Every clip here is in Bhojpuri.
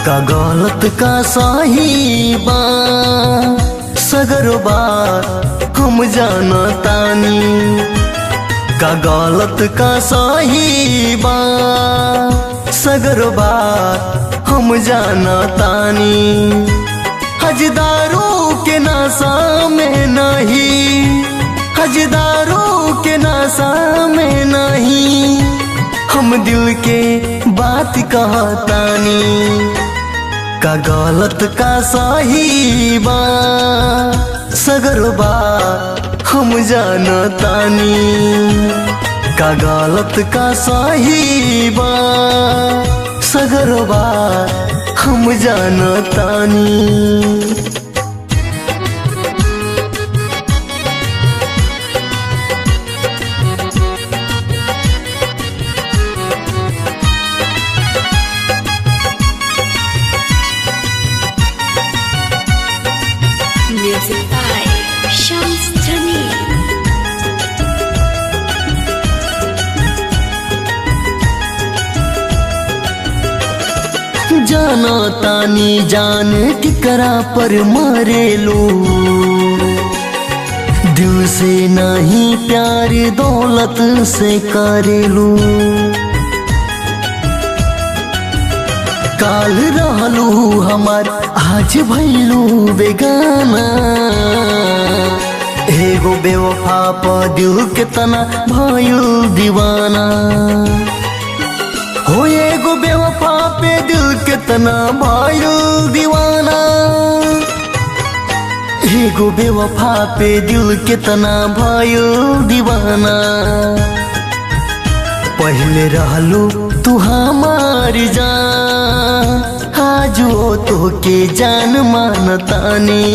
का गलत का सही बा सगरो बात हम जानतानी। का गलत का सही बा सगरो बात हम जानतानी। हजदारों के नशा में नहीं, हजदारों के नशा में नहीं, हम दिल के बात कहतानी। का गलत का सही बा सगरो बात हम जानतानी। का गलत का सही बा सगरो बात हम जानतानी। Music by Shams Jamil. जाना तानी जान टिकरा पर मरेलो, दिल से नहीं प्यार दौलत से करेलू। काल रहलू हमार आज भैलू बेगाना, एगो बेवफा प दिल के तना भइल दीवाना। हो एगो बेवफा पे दिल के तना भइल दीवाना, एगो बेवफा पे दिल के तना भइल दीवाना। पहले रहलू तू हमार जान, आजो तो के जान मानतानी।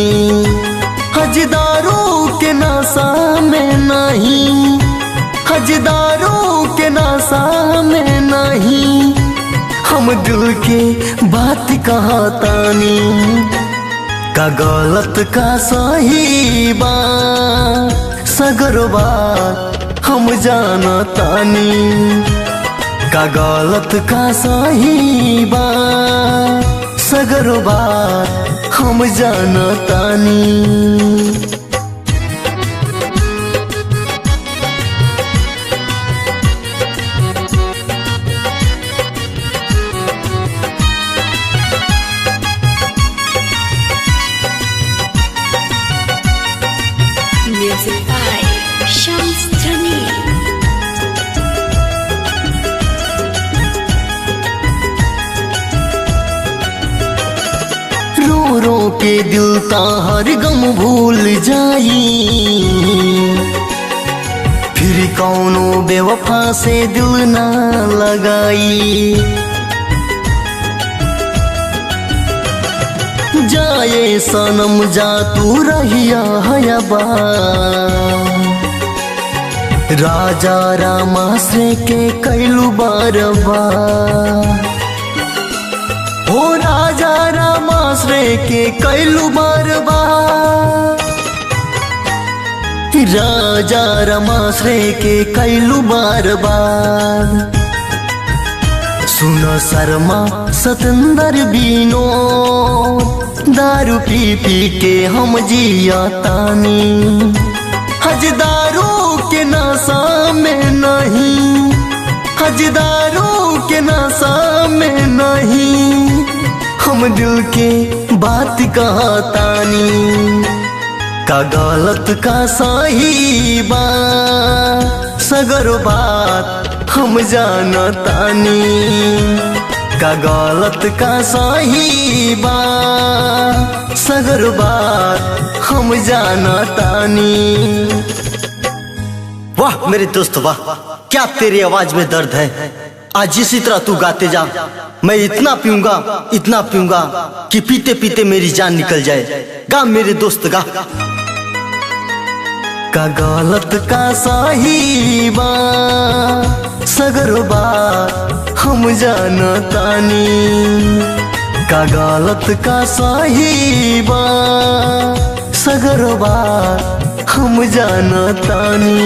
हजदारों के नशा में नहीं, हजदारों के नशा में नहीं, हम दिल के बात कहतानी। का गलत का सही बा सगरो बात हम जानतानी। का गलत का सही बा सगरो बात हम जानतानी। Music by Shams Jamil. रो रो के दिल का हर गम भूल जाई, फिर कौनो बेवफा से दिल ना लगाई। जाए सनम जा तू रहिया हयाबा, राजा रामाश्रय के कैलू बारबा। हो राजा रामाश्रय के कैलू बारबा, राजा रामाश्रय के कैलू बारबार। सुन शर्मा सतेंद्र बीनो, दारू पी पी के हम जियातानी। हजदारों के नशा में नहीं, हजदारों के नशा में नहीं, हम दिल के बात कहतानी। का गलत का सही बा सगरो बात हम जानतानी। का गलत का सही बा सगरो बात हम जानतानी। वाह मेरे दोस्त वाह, क्या तेरी आवाज में दर्द है। आज इसी तरह तू गाते जा, मैं इतना पीऊंगा कि पीते पीते मेरी जान निकल जाए। गा मेरे दोस्त गा। का गलत का सही बा सगरो बात हम जानतानी। का गलत का सही बा सगरो बात हम जानतानी।